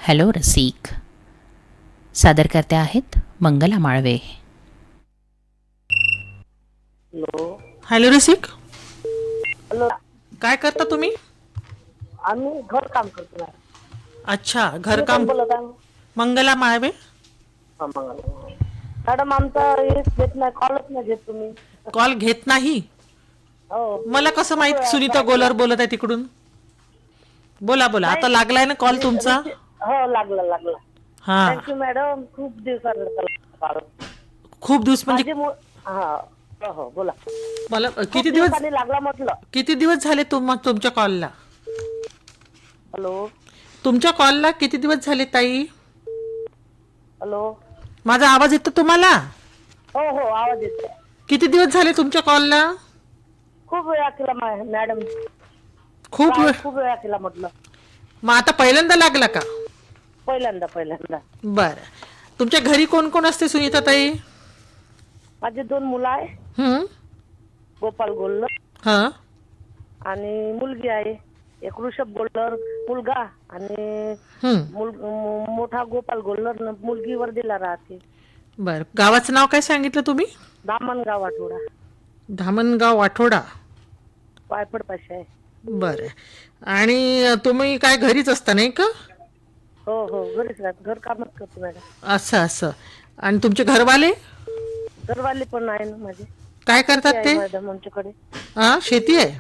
Hello रसिक. सादर करते आहेत मंगला माळवे. हॅलो. हॅलो रसिक, हॅलो. काय करता तुम्ही? आम्ही घर काम करतो मॅडम. अच्छा, तुम्ही कोण घरकाम. बोलत आहे? मंगला माळवे. हा, मॅडम आमचा हेच घेत नाही, कॉलच नाही घेत तुम्ही. कॉल घेत नाही? हो, मला कसं खूप माहित वेळा सुनीता ट्राय केला. गोलर बोलत आहे तिकडून? बोला बोला, नाही, आता लागलाय ना कॉल तुमचा? हो लागला. हा, थँक्यू मॅडम, खूप दिवसानंतर कॉल. खूप दिवस म्हणजे माझी हा, हो बोला. मला खूप दिवसांनी लागला म्हटलं. किती दिवस झाले तुमच्या कॉलला? हॅलो. तुमच्या कॉलला किती दिवस झाले ताई? हॅलो. माझा आवाज येतो तुम्हाला? हो आवाज येतो. किती दिवस झाले तुमच्या कॉलला? खूप वेळा केला मॅडम, खूप वेळ. खूप वेळा केला म्हटलं. मग आता पहिल्यांदा लागला का? पहिल्यांदा. बरं. तुमच्या घरी कोण कोण असते सुनीता ताई? माझे 2 मुलं आहे. गोपाल गोल्लर हा. आणि मुलगी आहे. एक ऋषभ गोल्लर मुलगा आणि मोठा गोपाल गोल्लर मुलगी वर्धेला राहते. बर, गावाचं नाव काय सांगितलं तुम्ही? धामणगाव आठवडा, धामणगाव आठवडा. वायफड पाशी आहे. बर. आणि तुम्ही काय घरीच असता नाही का? हो घरीच राहतो, घर कामच करतो मॅडम. असं. आणि तुमचे घरवाले? घरवाले पण आहे ना माझे. काय शेती करतात आहे ते? मॅडम आमच्याकडे. शेती आहे?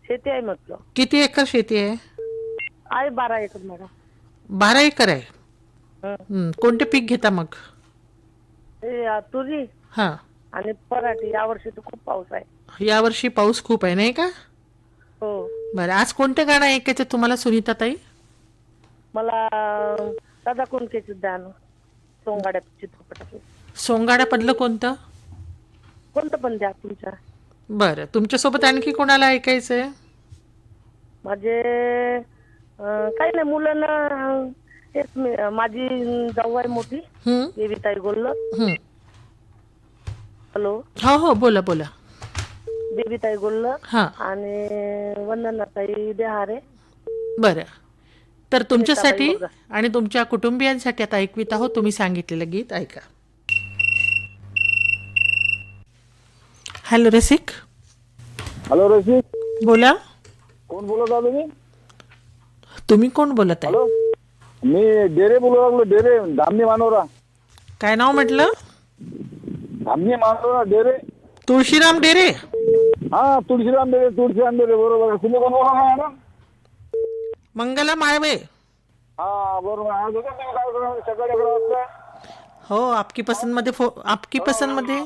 शेती आहे म्हटलं. किती एकर शेती आहे? आहे 12 एकर मॅडम. 12 एकर आहे. कोणते पीक घेता मग? तुरी हा. आणि पराठी. यावर्षी तर खूप पाऊस आहे. यावर्षी पाऊस खूप आहे नाही का? हो. बरं, आज कोणते गाणं ऐकायचं तुम्हाला सुनीता ताई? मला दादा कोणकेच द्यान, सोंगाड्या चित्रपटातून. सोंगाड्यामधलं कोणतं? कोणतं पण द्या तुमच्या. बरं, तुमच्यासोबत आणखी कोणाला ऐकायचंय? माझे काही नाही, मुलांना तेच माझी जाऊ आहे मोठी, देवीताई गोल्लर. हॅलो. हो बोला. देवीताई गोल्लर हा. आणि वंदनाताई देहारे. बरं, तर सुनीताबाई तुमच्यासाठी बघा. आणि तुमच्या कुटुंबियांसाठी आता ऐकवीत आहोत तुम्ही सांगितलेलं गीत, ऐका. हॅलो रसिक. हॅलो रसिक, बोला. कोण बोलत आहात तुम्ही? तुम्ही कोण बोलत आहे? हॅलो, मी डेरे बोलू लागलो. डेरे, धामणी मानोरा. काय नाव म्हटलं? धामणी मानोरा डेरे. तुळशीराम डेरे. हा, तुळशीराम डेरे. बरोबर. तुम्ही कोण बोला मॅडम? मंगला माळवे. हा बरोबर. आज होता तुम्ही काय करणार सकाळी 11 वाजता? हो, आपकी पसंत मध्ये.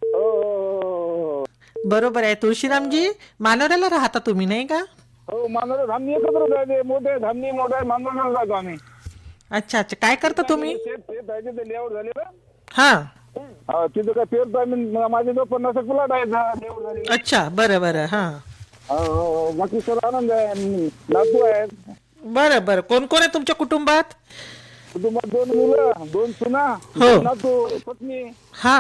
हो. बरोबर आहे तुळशीरामजी. मानोऱ्याला राहता तुम्ही नाही का? हो, मानोरा धामणी एकत्र जायचे. मोठे धामणी मोठे मानोऱ्याला जातो आम्ही. अच्छा, काय करता तुम्ही? शेत आहे तिथे लेआउट झालेलं. हा. तिथं काय पेरतो आम्ही. माझे तो 50 प्लॉट आहेत लेआउट झालेले. अच्छा, बरं. हा. हो, बाकी सर आनंद आहे. नातू आहेत. बरं. कोण कोण आहे तुमच्या कुटुंबात? कुटुंबात 2 मुलं, 2 सुना, हो. नातू, पत्नी. हा.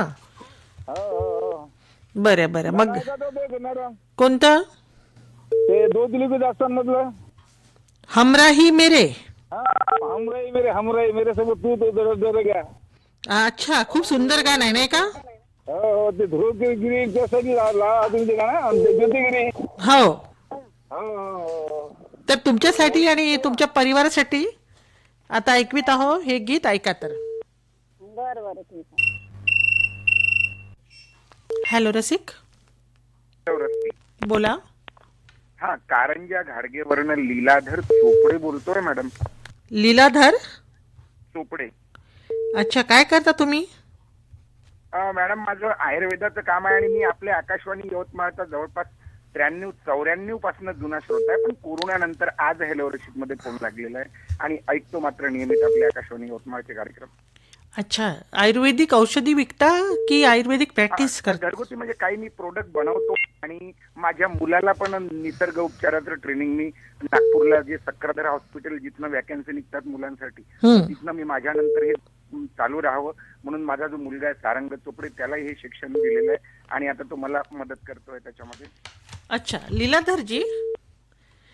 हो. बरं. मग मॅडम कोणतं? ते 2 दिली दास्तान मधलं. हमराही मेरे. हमराई मेरे सोबत तू तो दर घ्या. अच्छा, खूप सुंदर गाणं आहे नाही का? हो, ते ध्रुवगिरी त्यासाठी तुमचे गाणं ज्योतिगिरी. हो. हो. तर तुमच्यासाठी आणि तुमच्या परिवारासाठी आता ऐकवीत आहो हे गीत, ऐका तर. बरं ठीक आहे. हॅलो रसिक, बोला. हा, कारंजा घाडगेवरनं लीलाधर चोपडे बोलतोय मॅडम. लीलाधर चोपडे. अच्छा, काय करता तुम्ही? मॅडम, माझं आयुर्वेदाचं काम आहे आणि मी आपल्या आकाशवाणी यवतमाळचा जवळपास 93-94 पासून जुना श्रोता आहे. पण कोरोनानंतर आज हॅलो रसिक मध्ये फोन लागलेला आहे आणि ऐकतो मात्र नियमित आपले आकाशवाणी यवतमाळचे कार्यक्रम. अच्छा, आयुर्वेदिक औषधी विकता की आयुर्वेदिक प्रॅक्टिस करता? घरगुती म्हणजे काही मी प्रोडक्ट बनवतो आणि माझ्या मुलाला पण निसर्ग उपचाराचं ट्रेनिंग मी नागपूरला जे सक्राधर हॉस्पिटल जिथनं वॅकन्सी निघतात मुलांसाठी तिथनं मी माझ्यानंतर हे चालू राहावं म्हणून माझा जो मुलगा आहे सारंग चोपडे त्याला हे शिक्षण दिलेलं आहे आणि आता तो मला मदत करतोय त्याच्यामध्ये. अच्छा, लीलाधरजी,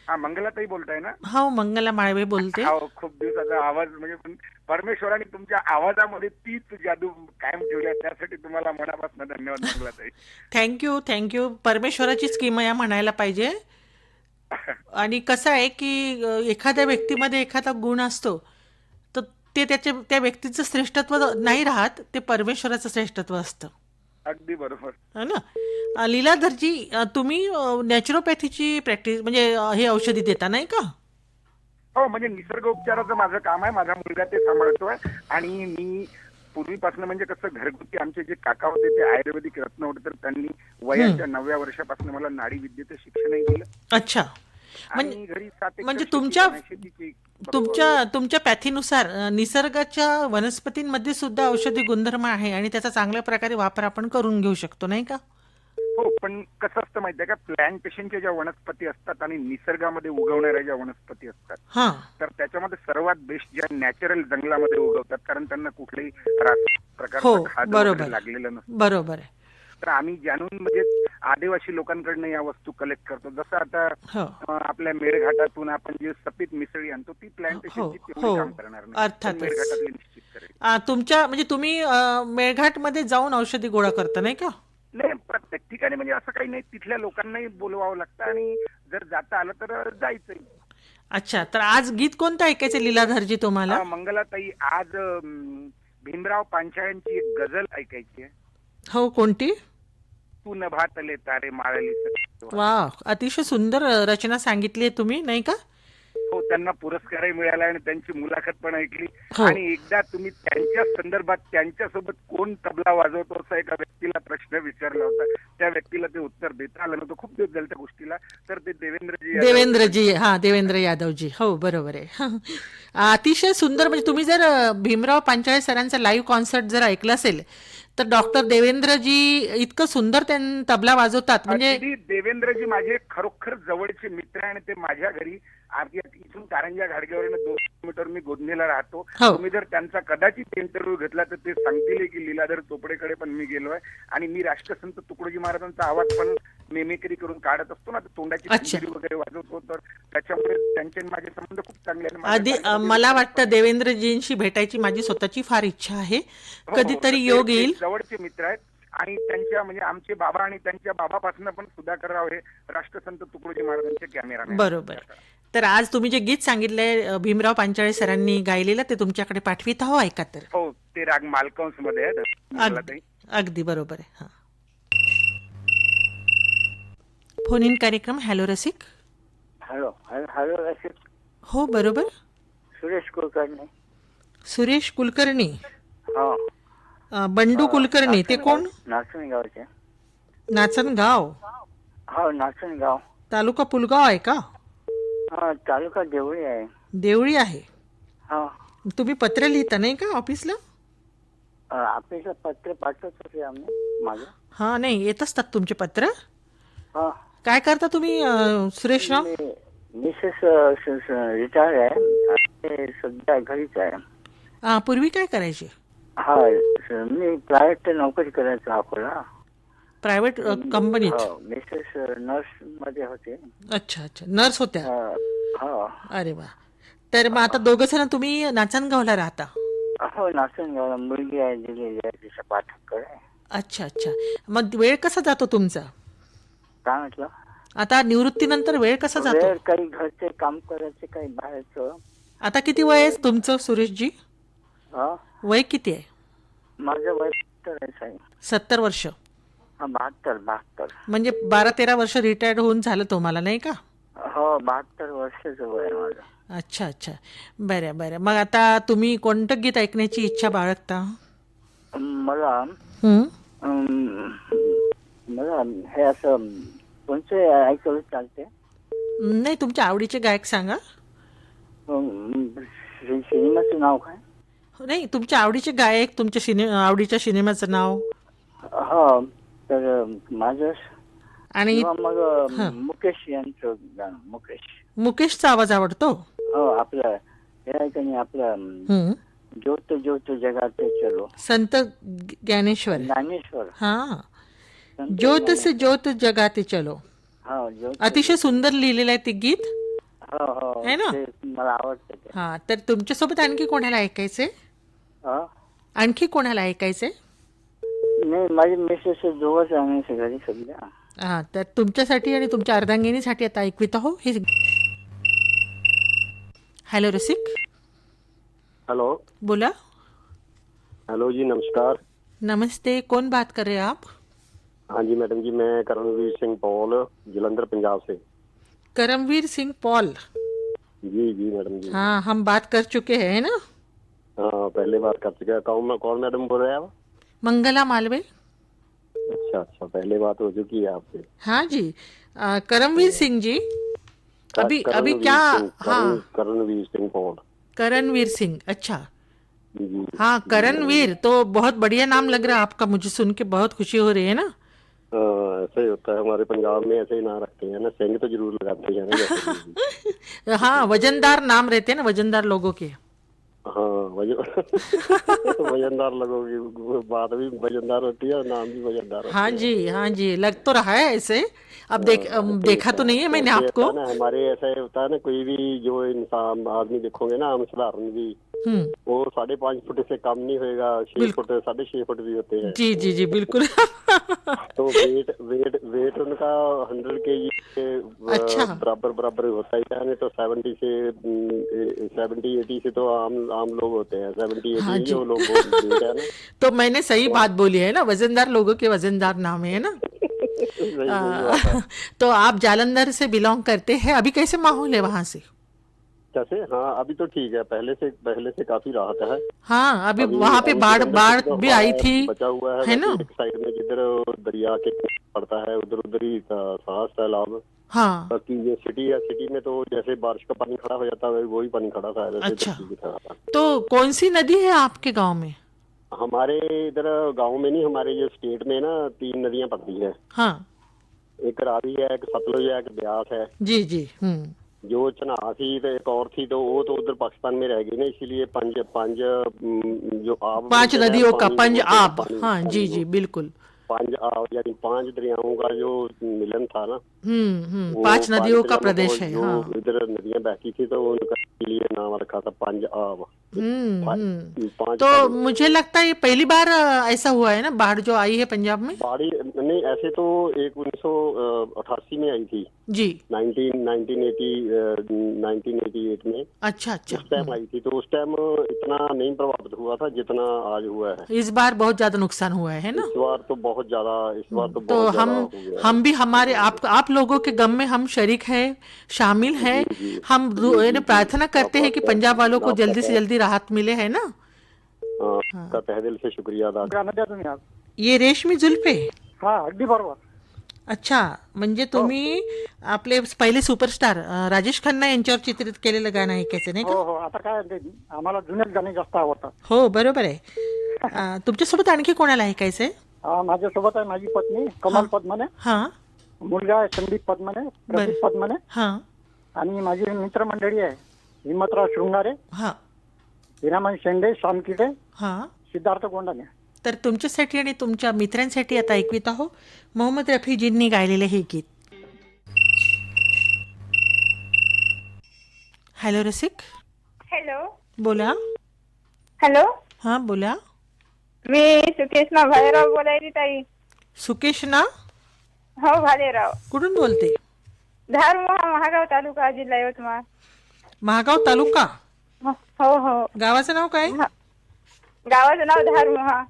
हा, मंगलाताई बोलताय ना? हो, मंगला माळवे बोलते. हो, खूप दिवसाचा आवाज, म्हणजे परमेश्वराने तुमच्या आवाजामध्ये तीच जादू कायम ठेवली आहे, त्यासाठी तुम्हाला मनापासून धन्यवाद मंगलाताई. थँक्यू. परमेश्वराचीच किमया म्हणायला पाहिजे. आणि कसं आहे की एखाद्या व्यक्तीमध्ये एखादा गुण असतो तर ते त्या व्यक्तीचं श्रेष्ठत्व नाही राहत, ते परमेश्वराचं श्रेष्ठत्व असतं. अगदी बरोबर. है ना. लीलाधरजी, तुम्ही नॅचरोपॅथीची प्रॅक्टिस म्हणजे हे औषधी देता नाही का? हो, म्हणजे निसर्ग उपचाराचं माझं काम आहे. माझा मुलगा ते सांभाळतोय. आणि मी पूर्वीपासून म्हणजे कसं घरगुती आमचे जे काका होते ते आयुर्वेदिक रत्न होते, तर त्यांनी वयाच्या 9व्या वर्षापासून मला नाडी विद्येचं शिक्षणही दिलं. अच्छा. आणि घरी 7 एकर म्हणजे शेती आहे, शेतीची तुमच्या पॅथीनुसार निसर्गाच्या वनस्पतींमध्ये सुद्धा औषधी गुणधर्म आहे आणि त्याचा चांगल्या प्रकारे वापर आपण करून घेऊ शकतो नाही का? हो, पण कसं असतं माहितीये का, प्लांटेशनच्या ज्या वनस्पती असतात आणि निसर्गामध्ये उगवणाऱ्या ज्या वनस्पती असतात, हा, तर त्याच्यामध्ये सर्वात बेस्ट ज्या नॅचरल जंगलामध्ये उगवतात, कारण त्यांना कुठल्याही रासायनिक हो, प्रकारचं खाद्य बरोबर. वगैरे लागलेलं नसतं. बरोबर आहे. तर आम्ही जाणून म्हणजे आदिवासी लोकांकडनं या वस्तू कलेक्ट करतो. जसं आता हो आपल्या मेळघाटातून आपण जे सफेद मिसळी आणतो, ती प्लांटेशनची हो, तेवढी काम करणार नाही, अर्थातच. पण मेळघाटातली निश्चित करेल. तुमच्या म्हणजे तुम्ही मेळघाटमध्ये जाऊन औषधी गोळा करता नाही का? नाही, प्रत्येक ठिकाणी म्हणजे असं काही नाही, तिथल्या लोकांनाही बोलवावं लागतं आणि जर जाता आलं तर जायचंय. अच्छा, तर आज गीत कोणतं ऐकायचं लीलाधरजी तुम्हाला? मंगलाताई, आज भीमराव पांचाळ्यांची एक गझल ऐकायची आहे. हो, कोणती? तू न भातले तारे माळली. वा, अतिशय सुंदर रचना सांगितली आहे तुम्ही नाही का? हो, त्यांना पुरस्कारही मिळाला आणि त्यांची मुलाखत पण ऐकली. हो. आणि एकदा तुम्ही त्यांच्या संदर्भात त्यांच्यासोबत कोण तबला वाजवतो असं एका व्यक्तीला प्रश्न विचारला होता. त्या व्यक्तीला ते उत्तर देता आलं नव्हतं, खूप दिवस झाले त्या गोष्टीला. तर ते देवेंद्र यादवजी. हो, बरोबर आहे. अतिशय सुंदर. म्हणजे तुम्ही जर भीमराव पांचाळे सरांचा लाईव्ह कॉन्सर्ट जर ऐकलं असेल तर डॉक्टर देवेंद्रजी इतकं सुंदर तबला वाजवतात. म्हणजे देवेंद्रजी माझे खरोखर जवळचे मित्र आहे आणि ते माझ्या घरी इथून कारंजा घाडगेवरून 2 किलोमीटर मी गोदनेला राहतो. हो. तुम्ही जर त्यांचा कदाचित इंटरव्ह्यू घेतला तर ते सांगतील की लीलाधर चोपडेकडे पण मी गेलोय आणि मी राष्ट्रसंत तुकडोजी महाराजांचा आवाज पण मेमिक्री करून काढत असतो ना, तोंडाची खंजिरी वगैरे वाजवतो. तर त्याच्यामुळे त्यांचे माझे संबंध खूप चांगले आहेत. आधी मला वाटतं देवेंद्रजींशी भेटायची माझी स्वतःची फार इच्छा आहे. कधीतरी योग येईल. जवळचे मित्र आहेत आणि त्यांच्या म्हणजे आमचे बाबा आणि त्यांच्या बाबापासून पण सुधाकरराव हे राष्ट्रसंत तुकडोजी महाराजांचे कॅमेरा. बरोबर. तर आज तुम्ही जे गीत सांगितलंय भीमराव पांचाळे सरांनी गायलेलं, ते तुमच्याकडे पाठवित आहो, ऐका तर. हो, ते राग मालकंस मध्ये आहे. अगदी बरोबर आहे. हा, फोन इन कार्यक्रम. हॅलो रसिक. हॅलो रसिक. हो, बरोबर. सुरेश कुलकर्णी. हो, बंडू कुलकर्णी. ते कोण? नाचणगावचे. नाचनगाव. हो, नाचणगाव. तालुका पुलगाव आहे का? तालुका देवळी आहे. देवळी आहे. हा, तुम्ही पत्र लिहिता नाही का ऑफिसला? ऑफिसला पत्र पाठवत होते आम्ही माझं. हा, नाही, येत असतात तुमचे पत्र. हा, काय करता तुम्ही सुरेशराव? मिसेस रिटायर आहे, सध्या घरीच आहे. पूर्वी काय करायचे? हा, मी प्रायव्हेट नोकरी करायचो अकोला. प्रायव्हेट कंपनीत? मिसेस नर्स मध्ये होते. अच्छा, नर्स होत्या. हा. अरे वा. तर मग आता दोघं जण तुम्ही नाचनगावला राहता? हो, नाचणगावला मुलगी आहे दिलेली आहे, तिच्या पाठककडे. अच्छा. मग वेळ कसा जातो तुमचा? काय म्हटलं? आता निवृत्तीनंतर वेळ कसा जातो? वेळ काही घरचे काम करायचे, काही बाहेरचं. आता किती वय आहे तुमचं सुरेशजी? वय किती आहे? माझं वय 70 आहे. 70 वर्ष? 72. म्हणजे 12-13 वर्ष रिटायर्ड होऊन झालं तुम्हाला नाही का? हो, 72 वर्षाचं वय आहे माझं. अच्छा. बरं. मग आता तुम्ही कोणतं गीत ऐकण्याची इच्छा बाळगता? मला हे असं कोणते ऐकलं चालते? नाही, तुमच्या आवडीचे गायक सांगा. सिनेमाचं नाव काय? नाही, तुमच्या आवडीचे गायक, तुमच्या आवडीच्या सिनेमाचं नाव. हो, तर माझं आणि मग मुकेश यांचं गाणं. मुकेशचा आवाज आवडतो? हो, आपलं हे आहे का नाही, आपलं ज्योत ज्योत जगाते चलो. संत ज्ञानेश्वर. हा, ज्योत से ज्योत जगाते चलो. हा, अतिशय सुंदर लिहिलेलं आहे ते गीत. हो हो है ना? ते मला आवडतं ते. हा, तर तुमच्यासोबत आणखी कोणाला ऐकायचंय? हा? आणखी कोणाला ऐकायचंय? नाही माझी मिसेस दोघंच आम्ही सगळी सध्या. हा, तर तुमच्यासाठी आणि तुमच्या अर्धांगिनीसाठी आता ऐकवित आहो हे. हॅलो रसिक, हेलो बोला. हेलो जी, नमस्कार। नमस्ते, कौन बात कर रहे हैं आप? हाँ जी मैडम जी, मैं करणवीर सिंह पॉल, जलंधर पंजाब से। करमवीर सिंह पॉल। जी जी मैडम जी। हाँ, हम बात कर चुके हैं ना। हाँ, पहले बात कर चुके हैं। कौन मैडम बोल रहे हैं आप? मंगला मालवे। अच्छा अच्छा, पहले बात हो चुकी है आपसे। हाँ जी, करमवीर सिंह जी, अभी अभी क्या? हाँ, करणवीर सिंह पॉल। करणवीर सिंह, अच्छा। जी हाँ, करणवीर तो बहुत बढ़िया नाम लग रहा है आपका, मुझे सुन के बहुत खुशी हो रही है ना। ऐसे ही होता है हमारे पंजाब में, ऐसे ही नाम रखते हैं ना, सिंह तो जरूर लगाते हैं ना जैसे भी। हाँ, वजनदार नाम रहते हैं ना, वजनदार लोगों के। हाँ वजनदार लोगों की बात भी वजनदार होती है और नाम भी वजनदार होता हाँ है। जी, हाँ जी, लग तो रहा है ऐसे। अब देखा तो नहीं है मैंने ऐसे आपको। होता है ना, हमारे ऐसा होता है ना, कोई भी जो इंसान आदमी देखोगे ना, हम साधारण भी, वो 5.5 फुट से कम नहीं होएगा, 6 फुट 6.5 फुट भी होते हैं। जी जी जी, बिल्कुल। तो वेट उनका 100 kg के अच्छा। बराबर बराबर होता ही है। नहीं तो 70 80 से तो आम लोग होते हैं। 70 हाँ 80 जी। जो लोग वेट है ना। तो मैंने सही बात बोली है ना, वजनदार लोगों के वजनदार नाम है ना। सही बात है। तो आप जालंधर से बिलोंग करते हैं, अभी कैसे माहौल है वहां से? कैसे? हाँ, अभी तो ठीक है, पहले से काफी राहत है। हाँ, अभी अभी वहां पे अभी बाढ़ गंडक बाढ़ तो भी आई थी, बचा हुआ है ना? एक साइड में जिधर दरिया के पड़ता है, उधर ही सांस तालाब। हाँ, बाकी ये सिटी है, सिटी में तो जैसे बारिश का पानी खड़ा हो जाता है, वही पानी खड़ा था जैसे अच्छा। धरती की तरह था। तो कौन सी नदी है आपके गांव में? हमारे इधर गांव में नहीं, हमारे जो स्टेट में ना 3 नदियां पड़ती है। हाँ एक रावी है, एक सतलुज है, एक ब्यास है। जी जी। जो चन्हा थी तो एक और थी, तो वो तो उधर पाकिस्तान में रह गई ना, इसीलिए पंज पंज जो आब 5 बोलते हैं, नदियों का पानी पंज बोलते हैं, आब। पानी हाँ जी पानी जी, को बिल्कुल। 5 आब यानी 5 दरियाओं का जो मिलन था ना, वो 5 नदियों का दरियाओं को प्रदेश है। जो हाँ। इधर नदियां बहती थी, तो उनका लिए नाम रखा था 5 आब। पांच तो मुझे लगता है ये पहली बार ऐसा हुआ है ना, बाढ़ जो आई है पंजाब में। बाड़ी नहीं, ऐसे तो 1988 में आई थी। जी। 1988 में अच्छा अच्छा। उस टाइम आई थी, तो उस टाइम इतना नहीं प्रभावित हुआ था जितना आज हुआ है। इस बार बहुत ज्यादा नुकसान हुआ है ना। इस बार तो बहुत ज्यादा तो हो हम गया है। भी हमारे आप लोगों के गम में हम शरीक हैं, शामिल हैं। हम प्रार्थना करते हैं कि पंजाब वालों को जल्दी से जल्दी राहत मिले, है ना। का तहे दिल से शुक्रिया अदा गाणं द्या तुम्ही आज. ये रेशमी जुल्फे। हा अगदी बरोबर. अच्छा, म्हणजे तुम्ही आपले पहिले सुपरस्टार राजेश खन्ना यांच्यावर चित्रित केलेलं गाणं ऐकायचं नाही हो का? हो. आता काय ते आम्हाला जुनेच गाणे जास्त आवडतात. हो, बरोबर आहे. तुमच्यासोबत आणखी कोणाला ऐकायचंय? माझ्यासोबत आहे माझी पत्नी कमल पद्मने, हा, मुलगा आहे संदीप पद्मने, प्रदीप पद्मने, हा, आणि माझी मित्रमंडळी आहे हिम्मतराव शृंगारे, हा, हिरामन शेंडे, शामकिडे, हा. सिद्धार्थ गोंडाने. तर तुमच्यासाठी आणि तुमच्या मित्रांसाठी आता ऐकवित आहो मोहम्मद रफीजींनी गायलेले हे गीत. हॅलो रसिक, हॅलो. बोला. हॅलो, हा, बोला. मी सुकेशना भालेराव बोलायची ताई. सुकेश ना? हो, भालेराव. कुठून बोलते? धारमोहा, महागाव तालुका, जिल्हा यवतमाळ. महागाव तालुका? हो हो. गावाचं नाव काय? गावाचं नाव धारमोहा.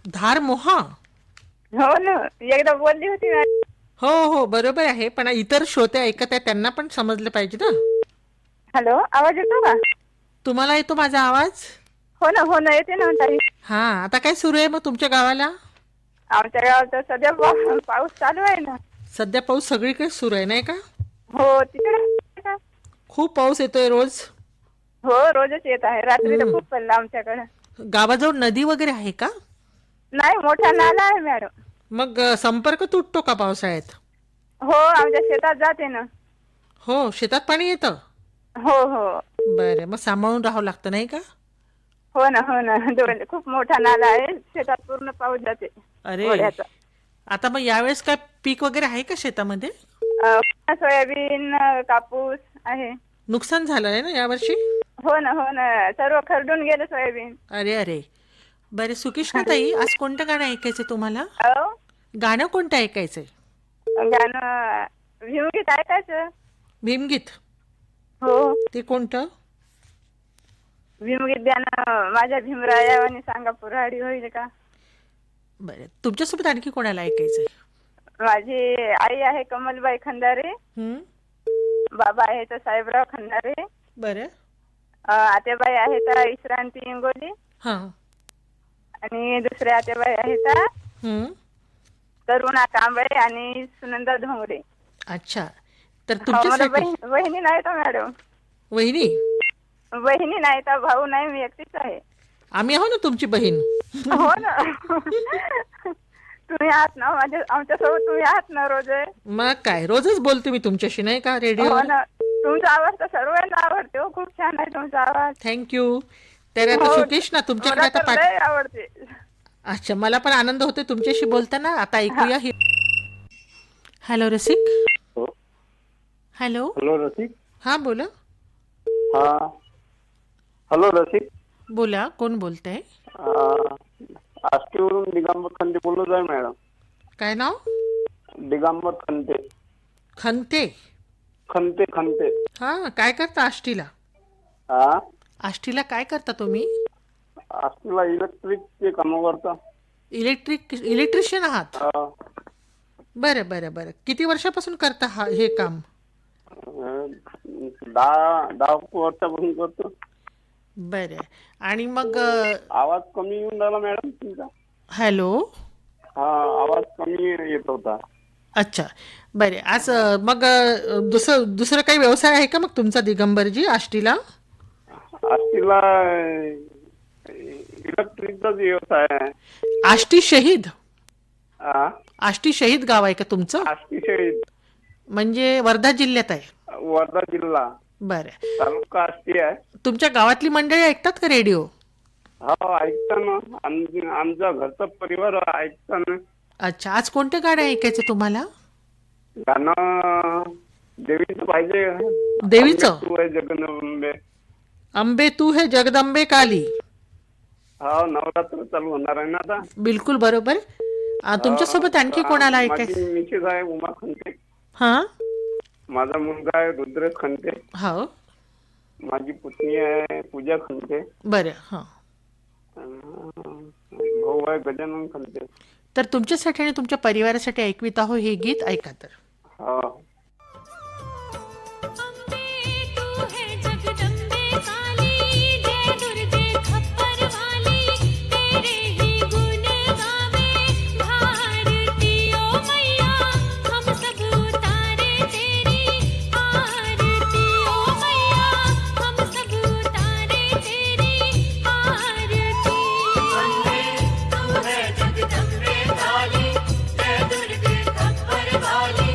धारमोहा? हो ना, एकदा बोलली होती ना. हो हो, बरोबर आहे, पण इतर श्रोते ऐकत आहे त्यांना पण समजलं पाहिजे ना. हॅलो, आवाज येतो का? तुम्हाला येतो माझा आवाज? हो ना येते ना ताई. हा, आता काय सुरू आहे मग तुमच्या गावाला? आमच्या गावात तर सध्या पाऊस चालू आहे ना. सध्या पाऊस सगळीकडे सुरू आहे नाही का? हो, तिकडे खूप पाऊस येतोय रोज. हो, रोजच येत आहे. रात्री तर खूप पडला आमच्याकडे. गावाजवळ नदी वगैरे आहे का? नाही, मोठा नाला आहे मॅडम. मग संपर्क तुटतो का पावसाळ्यात? हो, आमच्या शेतात जाते ना. हो, शेतात पाणी येतं? हो हो. बरं, मग सांभाळून राहावं लागतं नाही का? हो ना खूप मोठा नाला आहे, शेतात पूर्ण पाऊस जाते. अरे, आता मग यावेळेस काय पीक वगैरे आहे का शेतामध्ये? सोयाबीन, कापूस आहे. नुकसान झालं आहे ना यावर्षी? हो ना सर्व खरडून गेलं सोयाबीन. अरे अरे. बरे सुकेशना ताई, आज कोणतं गाणं ऐकायचं तुम्हाला? अहो गाणं कोणतं ऐकायचंय? गाणं भीमगीत ऐकायचं. भीमगीत? हो ते कोणतं? भीमगीत द्या ना, माझ्या भीमराया आणि सांगा पुराडी होईल का. बरं, तुमच्यासोबत आणखी कोणाला ऐकायचंय? माझी आई आहे कमलबाई खंदारे, बाबा आहेत साहेबराव खंदारे, बरं. आत्याबाई आहेत विश्रांती इंगोली, हां. आणि दुसऱ्या आत्याबाई आहेत तरुणा कांबळे आणि सुनंदा धोंगरे. अच्छा. तर मला तुमच्यासाठी बहिणी नाहीत मॅडम. वहिनी? बहिणी नाहीत, भाऊ नाही, मी एकटीच आहे. आम्ही आहो ना तुमची बहीण. हो ना. तुम्ही आहात ना आमच्यासोबत, तुम्ही आहात ना रोज. मग काय, रोजच बोलते मी तुमच्याशी नाही का रेडिओ. हो ना, तुमचा आवाज तर सर्वांना आवडते हो, खूप छान आहे तुमचा आवाज. थँक्यू. तर आता सुकेश ना तुमच्याकडे मला आता तर लय आवडते. अच्छा, मला पण आनंद होतोय तुमच्याशी बोलताना. आता ऐकूया ही. हॅलो रसिक. हॅलो. हॅलो रसिक. हा बोला. हा हॅलो रसिक. बोला, कोण बोलतंय? आष्टीवरून दिगंबर खंते बोलत आहे मॅडम. काय नाव? दिगंबर खंते. खंते? खंते खंते. हा, काय करता आष्टीला? हा, आष्टीला काय करता तुम्ही? आष्टीला इलेक्ट्रिकचे काम करता. इलेक्ट्रिशियन आहात? हा. बरं बरं बरं. किती वर्षापासून करता हे काम? 10 वर्षापासून करतो. बरं. आणि मग आवाज कमी येऊन राहिला मॅडम तुमचा. हॅलो. हा, आवाज कमी येत होता. अच्छा, बरे. आज मग दुसरं काही व्यवसाय आहे का मग तुमचा दिगंबरजी आष्टीला? आष्टीला इलेक्ट्रिकचाच व्यवसाय आहे. आष्टी शहीद? हा, आष्टी शहीद गाव आहे का तुमचं? आष्टी शहीद म्हणजे वर्धा जिल्ह्यात आहे? वर्धा जिल्हा, बरं. तालुका आष्टी आहे. तुमच्या गावातली मंडळी ऐकतात का रेडिओ? हो, ऐकता ना. आमचा घरचा परिवार ऐकता ना. अच्छा, आज कोणतं गाणं ऐकायचं तुम्हाला? गाणं देवीचं पाहिजे. देवीचं? तू आहे जगदंबे. अंबे तू है जगदंबे काली. हो, नवरात्र चालू होणार आहे ना आता. बिलकुल बरोबर. तुमच्यासोबत आणखी कोणाला ऐकायचं? माझी मिसेस आहे उमा खंते. हा. माझा मुलगा आहे रुद्रेश खंते. हो. माझी पुतणी आहे पूजा खंते. बरं. हा. भाऊ आहे गजानन खंते. तर तुमच्यासाठी आणि तुमच्या परिवारासाठी ऐकवित आहो हे गीत, ऐका तर. हो. जगदंबे काली जय दुर्गे खप्पर वाली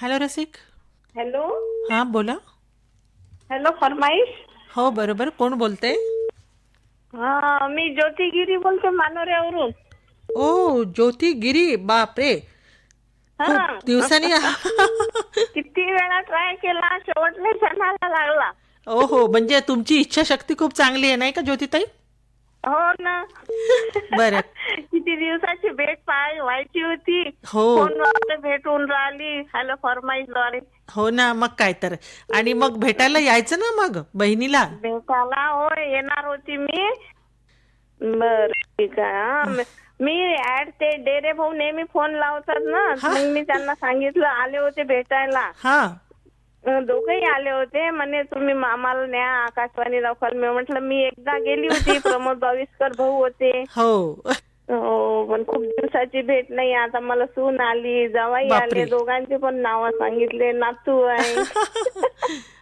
हॅलो रसिक. हॅलो हां बोला. हॅलो फरमाईश. हो बरोबर. कोण बोलते? हा मी ज्योतिगिरी बोलते मानोऱ्यावरून. ओ ज्योती गिरी. बापरे, खूप हा दिवसांनी. किती वेळा ट्राय केला, शेवटला क्षणाला लागला. ओ हो, म्हणजे तुमची इच्छाशक्ती खूप चांगली आहे नाही का ज्योतिताई? हो ना. बरं. किती दिवसाची भेट व्हायची होती. हो फोनवर भेट होऊन राहिली. हॅलो फरमाईशद्वारे. हो ना, मग काय तर. आणि मग भेटायला यायचं ना मग बहिणीला. भेटायला होय येणार होती मी. बर ठीक आहे. हा. मी ऍड ते डेरे भाऊ नेहमी फोन लावतात ना, मग मी त्यांना सांगितलं, आले होते भेटायला. हा दोघंही आले होते. म्हणे तुम्ही आम्हाला न्या आकाशवाणी लवकर. मी म्हटलं मी एकदा गेली होती. प्रमोद बाविस्कर भाऊ होते. हो. पण खूप दिवसाची भेट नाही. आता मला सून आली, जावाई बापरे. आले, दोघांचे पण नाव सांगितले, नातू आहे.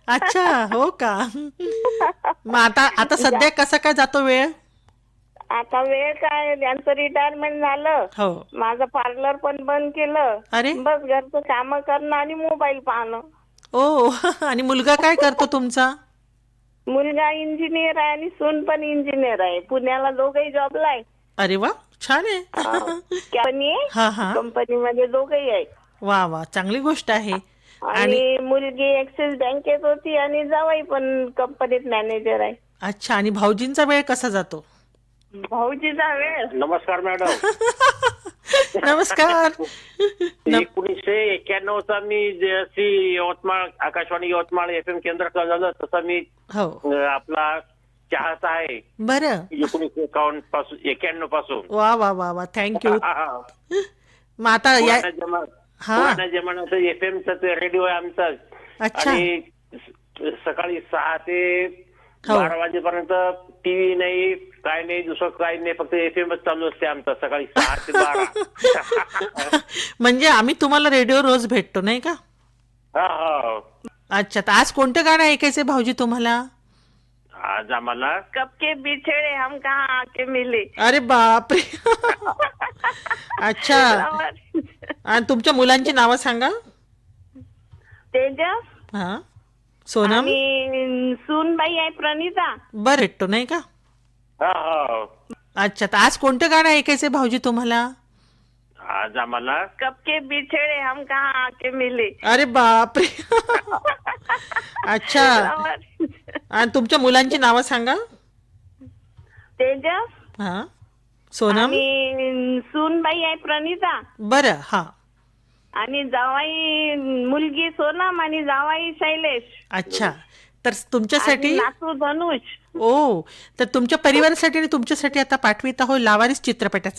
अच्छा, हो का. मग आता सध्या कसा काय जातो वेळ? आता वेळ काय, त्यांचं रिटायरमेंट झालं. हो. माझं पार्लर पण बंद केलं. अरे बस घरचं काम करणं आणि मोबाईल पाहणं. ओ. आणि मुलगा काय करतो तुमचा? मुलगा इंजिनियर आहे आणि सून पण इंजिनियर आहे. पुण्याला दोघंही जॉबला आहे. अरे वा, छान आहे. कंपनी आहे. हा हा. कंपनीमध्ये दोघंही आहे. वा वा, चांगली गोष्ट आहे. आणि मुलगी ऍक्सिस बँकेत होती आणि जावई पण कंपनीत मॅनेजर आहे. अच्छा. आणि भाऊजींचा वेळ कसा जातो? भाऊजीचा वेळ. नमस्कार मॅडम. नमस्कार. 1991चा मी जशी यवतमाळ आकाशवाणी यवतमाळ FM केंद्र झालं तसं मी हो आपला चाहता आहे. बरं. 1991 पासून. वा वा वा वा, थँक्यू. मग आता पुराणा जमान्याचं FM रेडिओ आहे आमचा. अच्छा. आणि सकाळी 6 ते हो. 12 वाजेपर्यंत टीव्ही नाही, काय नाही, दुसरं काय नाही, फक्त FM चालू असते आमचा सकाळी 6 ते 12. म्हणजे आम्ही तुम्हाला रेडिओ रोज भेटतो नाही का? हा हा. अच्छा. तर आज कोणतं गाणं ऐकायचंय भाऊजी तुम्हाला? आज आम्हाला कब के बिछड़े हम कहाँ आके मिले. अरे बापरे. अच्छा. आणि तुमच्या मुलांची नावं सांगा. तेजस. हा. सोनम. आणि सूनबाई आहे प्रणिता. बरं भेटतो नाही का? हा हा. अच्छा. तर आज कोणतं गाणं ऐकायचंय भाऊजी तुम्हाला? आज आम्हाला कब के बिछड़े हम कहाँ आके मिले. अरे बापरे. अच्छा. आणि तुमच्या मुलांची नावं सांगा. तेजस. हा. सोनम. आणि सूनबाई आहे प्रणिता. बरं. हा. आणि जावाई मुलगी सोनम आणि जावाई शैलेश. अच्छा. तर तुमच्यासाठी आणि नातू धनुष. ओ, तर तुमच्या परिवारासाठी आणि तुमच्यासाठी आता पाठवित आहोत लावारिस चित्रपटाचं